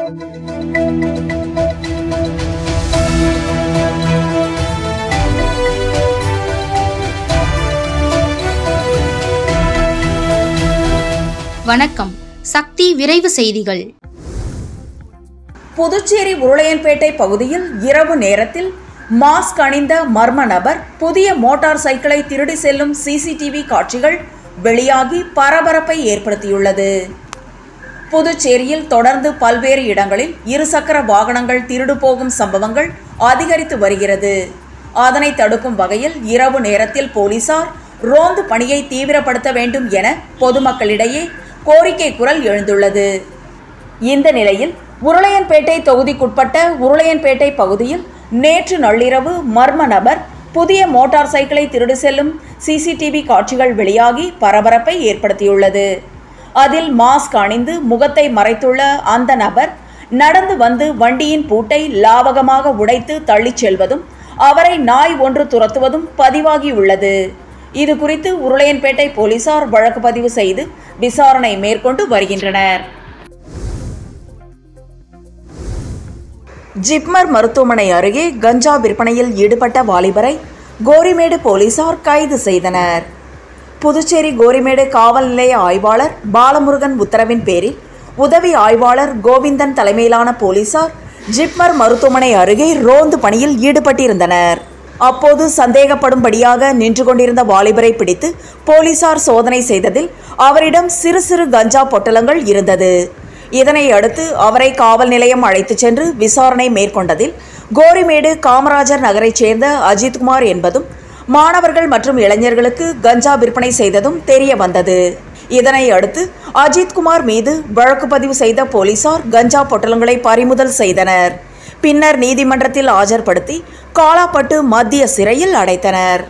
வணக்கம். சக்தி விரைவு செய்திகள். புதுச்சேரி உருளையன்பேட்டை பகுதியில் இரவு நேரத்தில் மாஸ்க் அணிந்த மர்ம நபர் புதிய மோட்டார் சைக்கிளை திருடி செல்லும் சிசிடிவி காட்சிகள் வெளியாகி பரபரப்பை ஏற்படுத்தியுள்ளது. புதுச்சேரியில் தொடர்ந்து பல்வேறு இடங்களில் இருசக்கர வாகனங்கள் திருடு போகும் சம்பவங்கள் அதிகரித்து வருகிறது. அதனை தடுக்கும் வகையில் இரவு நேரத்தில் போலீசார் ரோந்து பணியை தீவிரப்படுத்த வேண்டும் என பொதுமக்களிடையே கோரிக்கை குரல் எழுந்துள்ளது. இந்த நிலையில் உருளையன்பேட்டை தொகுதிக்குட்பட்ட உருளையன்பேட்டை பகுதியில் நேற்று நள்ளிரவு மர்ம நபர் புதிய மோட்டார் சைக்கிளை திருடி செல்லும் சிசிடிவி காட்சிகள் வெளியாகி பரபரப்பை ஏற்படுத்தியுள்ளது. அதில் மாஸ்க் அணிந்து முகத்தை மறைத்துள்ள அந்த நபர் நடந்து வந்து வண்டியின் பூட்டை லாவகமாக உடைத்து தள்ளிச் செல்வதும் அவரை நாய் ஒன்று துரத்துவதும் பதிவாகியுள்ளது. இது குறித்து உருளையன்பேட்டை போலீசார் வழக்கு பதிவு செய்து விசாரணை மேற்கொண்டு வருகின்றனர். ஜிப்மர் மருத்துவமனை அருகே கஞ்சா விற்பனையில் ஈடுபட்ட வாலிபரை கோரிமேடு போலீசார் கைது செய்தனர். புதுச்சேரி கோரிமேடு காவல் நிலைய ஆய்வாளர் பாலமுருகன் உத்தரவின் பேரில் உதவி ஆய்வாளர் கோவிந்தன் தலைமையிலான போலீசார் ஜிப்மர் மருத்துவமனை அருகே ரோந்து பணியில் ஈடுபட்டிருந்தனர். அப்போது சந்தேகப்படும்படியாக நின்று கொண்டிருந்த வாலிபரை பிடித்து போலீசார் சோதனை செய்ததில் அவரிடம் சிறு சிறு கஞ்சா பொட்டலங்கள் இருந்தது. இதனை அடுத்து அவரை காவல் நிலையம் அழைத்துச் சென்று விசாரணை மேற்கொண்டதில் கோரிமேடு காமராஜர் நகரைச் சேர்ந்த அஜித்குமார் என்பதும் மாணவர்கள் மற்றும் இளைஞர்களுக்கு கஞ்சா விற்பனை செய்ததும் தெரிய வந்தது. இதனை அடுத்து அஜித்குமார் மீது வழக்கு பதிவு செய்த போலீசார் கஞ்சா பொட்டலங்களை பறிமுதல் செய்தனர். பின்னர் நீதிமன்றத்தில் ஆஜர்படுத்தி காலாப்பட்டு மத்திய சிறையில் அடைத்தனர்.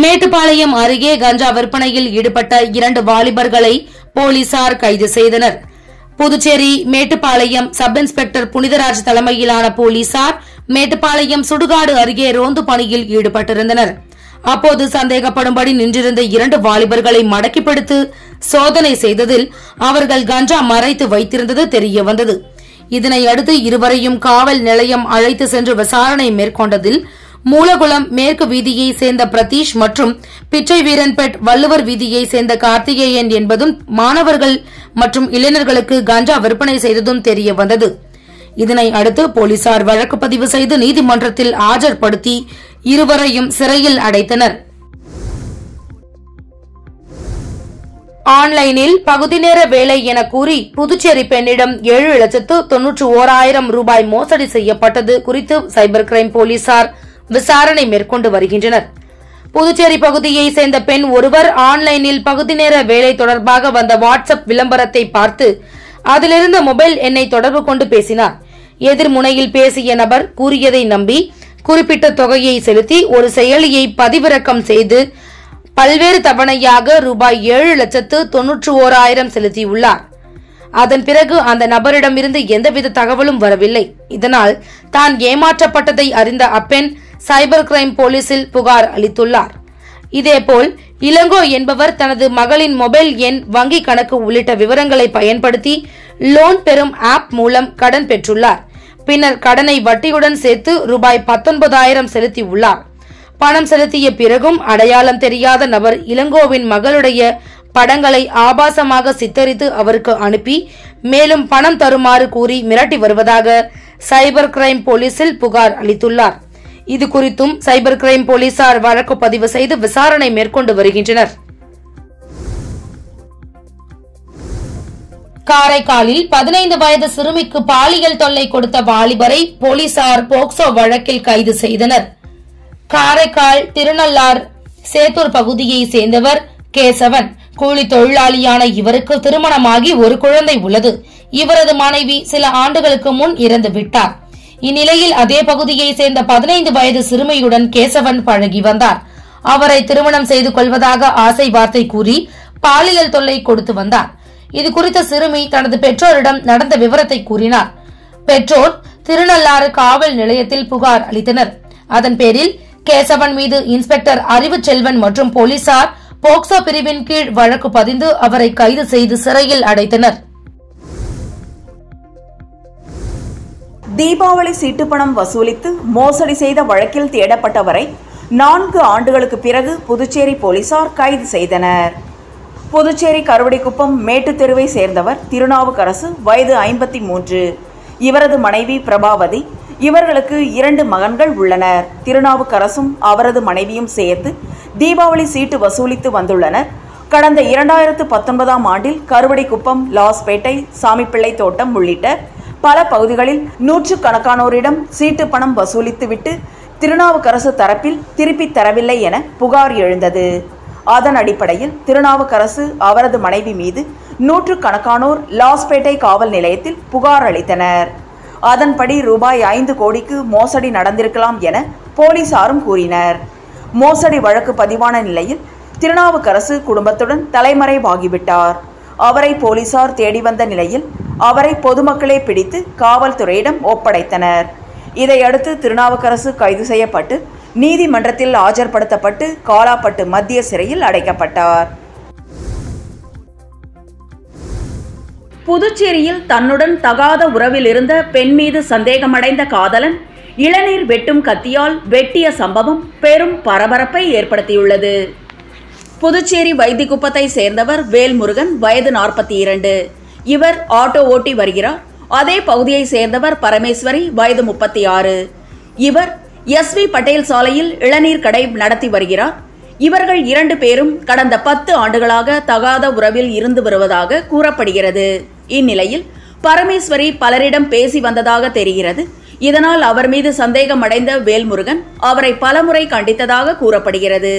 மேட்டுப்பாளையம் அருகே கஞ்சா விற்பனையில் ஈடுபட்ட 2 வாலிபர்களை போலீசார் கைது செய்தனர். புதுச்சேரி மேட்டுப்பாளையம் சப் இன்ஸ்பெக்டர் புனிதராஜ் தலைமையிலான போலீசார் மேட்டுப்பாளையம் சுடுகாடு அருகே ரோந்து பணியில் ஈடுபட்டிருந்தனர். அப்போது சந்தேகப்படும்படி நின்றிருந்த 2 வாலிபர்களை மடக்கி பிடித்து சோதனை செய்ததில் அவர்கள் கஞ்சா மறைத்து வைத்திருந்தது தெரிய வந்தது. இதனை அடுத்து இருவரையும் காவல் நிலையம் அழைத்து சென்று விசாரணை மேற்கொண்டதில் மூலகுளம் மேற்கு வீதியை சேர்ந்த பிரதீஷ் மற்றும் பிச்சை வீரன்பேட் வள்ளுவர் வீதியை சேர்ந்த கார்த்திகேயன் என்பதும் மாணவர்கள் மற்றும் இளைஞர்களுக்கு கஞ்சா விற்பனை செய்ததும் தெரிய வந்தது. இதனை அடுத்து போலீசார் வழக்கு பதிவு செய்து நீதிமன்றத்தில் ஆஜர்படுத்தி இருவரையும் சிறையில் அடைத்தனர். ஆன்லைனில் பகுதி நேர வேலை என கூறி புதுச்சேரி பெண்ணிடம் 7,91,000 ரூபாய் மோசடி செய்யப்பட்டது குறித்து சைபர் கிரைம் போலீசார் விசாரணை மேற்கொண்டு வருகின்றனர். புதுச்சேரி பகுதியை சேர்ந்த பெண் ஒருவர் ஆன்லைனில் பகுதி நேர வேலை தொடர்பாக வந்த வாட்ஸ்அப் விளம்பரத்தை பார்த்து அதிலிருந்த மொபைல் எண்ணை தொடர்பு கொண்டு பேசினார். எதிர்முனையில் பேசிய நபர் கூறியதை நம்பி குறிப்பிட்ட தொகையை செலுத்தி ஒரு செயலியை பதிவிறக்கம் செய்து பல்வேறு தவணையாக ரூபாய் 7,91,000 செலுத்தியுள்ளார். அதன் பிறகு அந்த நபரிடமிருந்து எந்தவித தகவலும் வரவில்லை. இதனால் தான் ஏமாற்றப்பட்டதை அறிந்த அப்பெண் சைபர் கிரைம் போலீசில் புகார் அளித்துள்ளார். இதேபோல் இளங்கோ என்பவர் தனது மகளின் மொபைல் எண், வங்கி கணக்கு உள்ளிட்ட விவரங்களை பயன்படுத்தி லோன் பெறும் ஆப் மூலம் கடன் பெற்றுள்ளார். பின்னர் கடனை வட்டியுடன் சேர்த்து ரூபாய் 19,000 செலுத்தியுள்ளார். பணம் செலுத்திய பிறகும் அடையாளம் தெரியாத நபர் இளங்கோவின் மகளுடைய படங்களை ஆபாசமாக சித்தரித்து அவருக்கு அனுப்பி மேலும் பணம் தருமாறு கூறி மிரட்டி வருவதாக சைபர் கிரைம் போலீசில் புகார் அளித்துள்ளார். இது குறித்தும் சைபர் கிரைம் போலீசார் வழக்கு பதிவு செய்து விசாரணை மேற்கொண்டு வருகின்றனர். காரைக்காலில் 15 வயது சிறுமிக்கு பாலியல் தொல்லை கொடுத்த வாலிபரை போலீசார் போக்சோ வழக்கில் கைது செய்தனர். காரைக்கால் திருநள்ளார் சேத்தூர் பகுதியை சேர்ந்தவர் கேசவன். கூலி தொழிலாளியான இவருக்கு திருமணமாகி ஒரு குழந்தை உள்ளது. இவரது மனைவி சில ஆண்டுகளுக்கு முன் இறந்து விட்டார். இந்நிலையில் அதே பகுதியை சேர்ந்த 15 வயது சிறுமியுடன் கேசவன் பழகி வந்தார். அவரை திருமணம் செய்து கொள்வதாக ஆசை வார்த்தை கூறி பாலியல் தொல்லை கொடுத்து வந்தார். இது குறித்த சிறுமி தனது பெற்றோரிடம் நடந்த விவரத்தை கூறினார். பெற்றோர் திருநள்ளாறு காவல் நிலையத்தில் புகார் அளித்தனர். அதன் பேரில் கேசவன் மீது இன்ஸ்பெக்டர் அறிவுச்செல்வன் மற்றும் போலீசார் போக்சோ பிரிவின் கீழ் வழக்கு பதிந்து அவரை கைது செய்து சிறையில் அடைத்தனர். தீபாவளி சீட்டுப்பணம் வசூலித்து மோசடி செய்த வழக்கில் தேடப்பட்டவரை 4 ஆண்டுகளுக்கு பிறகு புதுச்சேரி போலீசார் கைது செய்தனர். புதுச்சேரி கருவடிக்குப்பம் மேட்டுத் தெருவை சேர்ந்தவர் திருநாவுக்கரசு, வயது 53. இவரது மனைவி பிரபாவதி. இவர்களுக்கு 2 மகன்கள் உள்ளனர். திருநாவுக்கரசும் அவரது மனைவியும் சேர்த்து தீபாவளி சீட்டு வசூலித்து வந்துள்ளனர். கடந்த 2019ஆம் ஆண்டில் கருவடிக்குப்பம், லாஸ்பேட்டை, சாமிப்பிள்ளை தோட்டம் உள்ளிட்ட பல பகுதிகளில் நூற்றுக்கணக்கானோரிடம் சீட்டு பணம் வசூலித்துவிட்டு திருநாவுக்கரசு தரப்பில் திருப்பித் தரவில்லை என புகார் எழுந்தது. அதன் அடிப்படையில் திருநாவுக்கரசு அவரது மனைவி மீது நூற்றுக்கணக்கானோர் லாஸ்பேட்டை காவல் நிலையத்தில் புகார் அளித்தனர். அதன்படி ரூபாய் 5 கோடிக்கு மோசடி நடந்திருக்கலாம் என போலீசாரும் கூறினர். மோசடி வழக்கு பதிவான நிலையில் திருநாவுக்கரசு குடும்பத்துடன் தலைமறைவாகிவிட்டார். அவரை போலீசார் தேடி வந்த நிலையில் அவரை பொதுமக்களே பிடித்து காவல்துறையிடம் ஒப்படைத்தனர். இதையடுத்து திருநாவுக்கரசு கைது செய்யப்பட்டு நீதிமன்றத்தில் ஆஜர்படுத்தப்பட்டு காலாப்பட்டு மத்திய சிறையில் அடைக்கப்பட்டார். புதுச்சேரியில் தன்னுடன் தகாத உறவில் இருந்த பெண் மீது சந்தேகமடைந்த காதலன் இளநீர் வெட்டும் கத்தியால் வெட்டிய சம்பவம் பெரும் பரபரப்பை ஏற்படுத்தியுள்ளது. புதுச்சேரி வைத்திக்குப்பத்தை சேர்ந்தவர் வேல்முருகன், வயது 42. இவர் ஆட்டோ ஓட்டி வருகிறார். அதே பகுதியை சேர்ந்தவர் பரமேஸ்வரி, வயது 36. இவர் SV பட்டேல் சாலையில் இளநீர் கடை நடத்தி வருகிறார். இவர்கள் 2 பேரும் கடந்த 10 ஆண்டுகளாக தகாத உறவில் இருந்து வருவதாக கூறப்படுகிறது. இந்நிலையில் பரமேஸ்வரி பலரிடம் பேசி வந்ததாக தெரிகிறது. இதனால் அவர் மீது சந்தேகம் அடைந்த வேல்முருகன் அவரை பலமுறை கண்டித்ததாக கூறப்படுகிறது.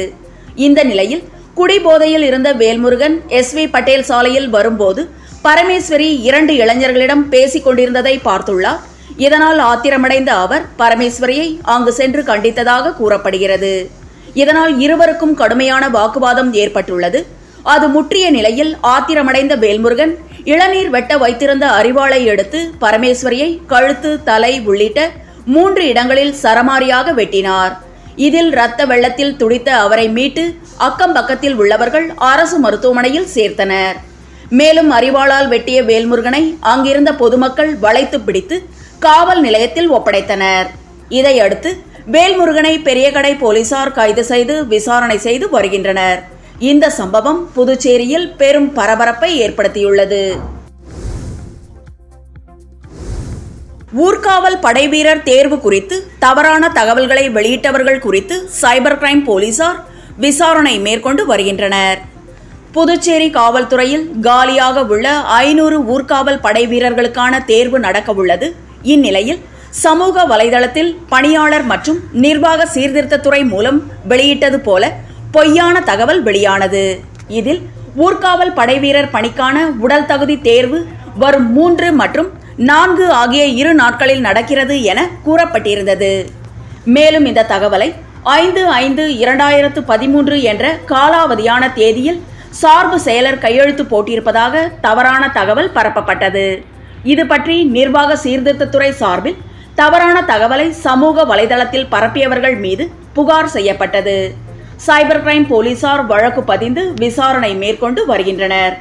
இந்த நிலையில் குடிபோதையில் இருந்த வேல்முருகன் SV பட்டேல் சாலையில் வரும்போது பரமேஸ்வரி 2 இளைஞர்களிடம் பேசிக் கொண்டிருந்ததை பார்த்துள்ளார். இதனால் ஆத்திரமடைந்த அவர் பரமேஸ்வரியை அங்கு சென்று கண்டித்ததாக கூறப்படுகிறது. இதனால் இருவருக்கும் கடுமையான வாக்குவாதம் ஏற்பட்டுள்ளது. அது முற்றிய நிலையில் ஆத்திரமடைந்த வேல்முருகன் இளநீர் வெட்ட வைத்திருந்த அரிவாளை எடுத்து பரமேஸ்வரியை கழுத்து, தலை உள்ளிட்ட 3 இடங்களில் சரமாரியாக வெட்டினார். இதில் இரத்த வெள்ளத்தில் துடித்த அவரை மீட்டு அக்கம் பக்கத்தில் உள்ளவர்கள் அரசு மருத்துவமனையில் சேர்த்தனர். மேலும் அரிவாளால் வெட்டிய வேல்முருகனை அங்கிருந்த பொதுமக்கள் வளைத்து பிடித்து காவல் நிலையத்தில் ஒப்படைத்தனர். இதையடுத்து வேல்முருகனை பெரியகடை போலீசார் கைது செய்து விசாரணை செய்து வருகின்றனர். இந்த சம்பவம் புதுச்சேரியில் பெரும் பரபரப்பை ஏற்படுத்தியுள்ளது. ஊர்காவல் படைவீரர் தேர்வு குறித்து தவறான தகவல்களை வெளியிட்டவர்கள் குறித்து சைபர் கிரைம் போலீசார் விசாரணை மேற்கொண்டு வருகின்றனர். புதுச்சேரி காவல்துறையில் காலியாக உள்ள 500 ஊர்காவல் படைவீரர்களுக்கான தேர்வு நடக்க உள்ளது. இந்நிலையில் சமூக வலைதளத்தில் பணியாளர் மற்றும் நிர்வாக சீர்திருத்தத்துறை மூலம் வெளியிட்டது போல பொய்யான தகவல் வெளியானது. இதில் ஊர்காவல் படைவீரர் பணிக்கான உடல் தகுதி தேர்வு வரும் 3 மற்றும் 4 ஆகிய 2 நாட்களில் நடக்கிறது என கூறப்பட்டிருந்தது. மேலும் இந்த தகவலை 5/5/2013 என்ற காலாவதியான தேதியில் சார்பு செயலர் கையெழுத்து போட்டிருப்பதாக தவறான தகவல் பரப்பப்பட்டது. இது பற்றி நிர்வாக சீர்திருத்தத்துறை சார்பில் தவறான தகவலை சமூக வலைதளத்தில் பரப்பியவர்கள் மீது புகார் செய்யப்பட்டது. சைபர் கிரைம் போலீசார் வழக்கு பதிந்து விசாரணை மேற்கொண்டு வருகின்றனர்.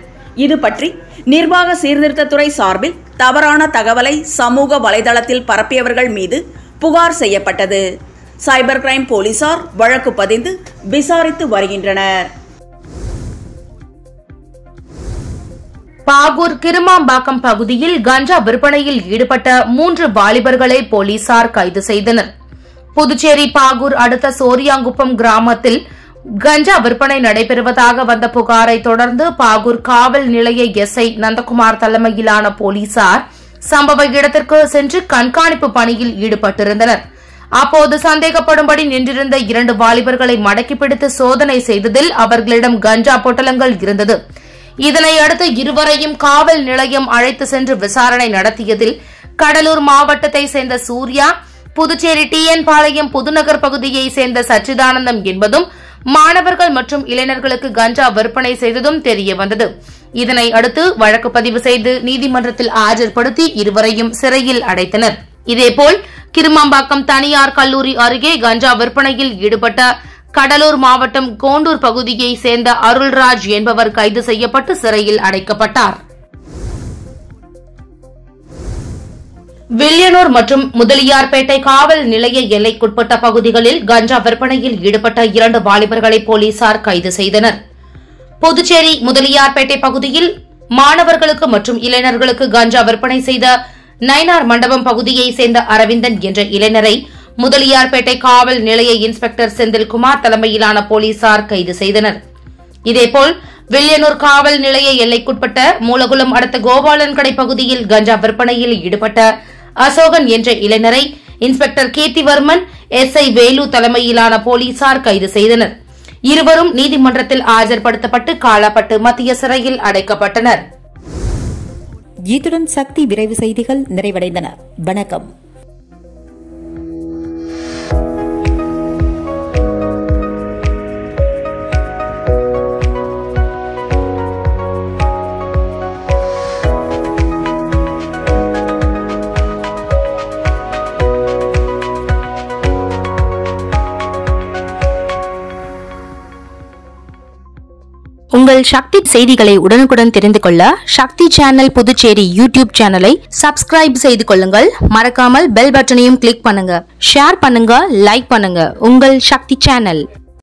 இது பற்றி நிர்வாக சீர்திருத்தத்துறை சார்பில் தவறான தகவலை சமூக வலைதளத்தில் பரப்பியவர்கள் மீது புகார் செய்யப்பட்டது. சைபர் கிரைம் போலீசார் வழக்கு பதிந்து விசாரித்து வருகின்றனர். பாகூர் கிருமாம்பாக்கம் பகுதியில் கஞ்சா விற்பனையில் ஈடுபட்ட 3 வாலிபர்களை போலீசார் கைது செய்தனர். புதுச்சேரி பாகூர் அடுத்த சோரியாங்குப்பம் கிராமத்தில் கஞ்சா விற்பனை நடைபெறுவதாக வந்த புகாரை தொடர்ந்து பாகூர் காவல் நிலைய SI நந்தகுமார் தலைமையிலான போலீசார் சம்பவ இடத்திற்கு சென்று கண்காணிப்பு பணியில் ஈடுபட்டிருந்தனர். அப்போது சந்தேகப்படும்படி நின்றிருந்த 2 வாலிபர்களை மடக்கி பிடித்து சோதனை செய்ததில் அவர்களிடம் கஞ்சா பொட்டலங்கள் இருந்தது. இதனை அடுத்து இருவரையும் காவல் நிலையம் அழைத்து சென்று விசாரணை நடத்தியதில் கடலூர் மாவட்டத்தை சேர்ந்த சூர்யா, புதுச்சேரி TN பாளையம் புதுநகர் பகுதியை சேர்ந்த சச்சிதானந்தம் என்பதும் மாணவர்கள் மற்றும் இளைஞர்களுக்கு கஞ்சா விற்பனை செய்ததும் தெரியவந்தது. இதனை அடுத்து வழக்கு பதிவு செய்து நீதிமன்றத்தில் ஆஜர்படுத்தி இருவரையும் சிறையில் அடைத்தனர். இதேபோல் கிருமாம்பாக்கம் தனியார் கல்லூரி அருகே கஞ்சா விற்பனையில் ஈடுபட்ட கடலூர் மாவட்டம் கோண்டூர் பகுதியை சேர்ந்த அருள்ராஜ் என்பவர் கைது செய்யப்பட்டு சிறையில் அடைக்கப்பட்டார். வில்லியனூர் மற்றும் முதலியார்பேட்டை காவல் நிலைய எல்லைக்குட்பட்ட பகுதிகளில் கஞ்சா விற்பனையில் ஈடுபட்ட 2 வாலிபர்களை போலீசார் கைது செய்தனர். புதுச்சேரி முதலியார்பேட்டை பகுதியில் மாணவர்களுக்கு மற்றும் இளைஞர்களுக்கு கஞ்சா விற்பனை செய்த நயினார் மண்டபம் பகுதியை சேர்ந்த அரவிந்தன் என்ற இளைஞரை முதலியார்பேட்டை காவல் நிலைய இன்ஸ்பெக்டர் செந்தில்குமார் தலைமையிலான போலீசார் கைது செய்தனர். இதேபோல் வில்லியனூர் காவல் நிலைய எல்லைக்குட்பட்ட மூலகுளம் அடுத்த கோபாலன்கடை பகுதியில் கஞ்சா விற்பனையில் ஈடுபட்ட அசோகன் என்ற இளைஞரை இன்ஸ்பெக்டர் கீர்த்திவர்மன், SI வேலு தலைமையிலான போலீசார் கைது செய்தனர். இருவரும் நீதிமன்றத்தில் ஆஜர்படுத்தப்பட்டு காலாப்பட்டு மத்திய சிறையில் அடைக்கப்பட்டனர். இத்துடன் சக்தி விரைவு செய்திகள் நிறைவடைந்தன. வணக்கம். உங்கள் சக்தி செய்திகளை உடனுக்குடன் தெரிந்து கொள்ள சக்தி சேனல் புதுச்சேரி யூடியூப் சேனலை சப்ஸ்கிரைப் செய்து கொள்ளுங்கள். மறக்காமல் பெல் பட்டனையும் கிளிக் பண்ணுங்க, ஷேர் பண்ணுங்க, லைக் பண்ணுங்க. உங்கள் சக்தி சேனல்.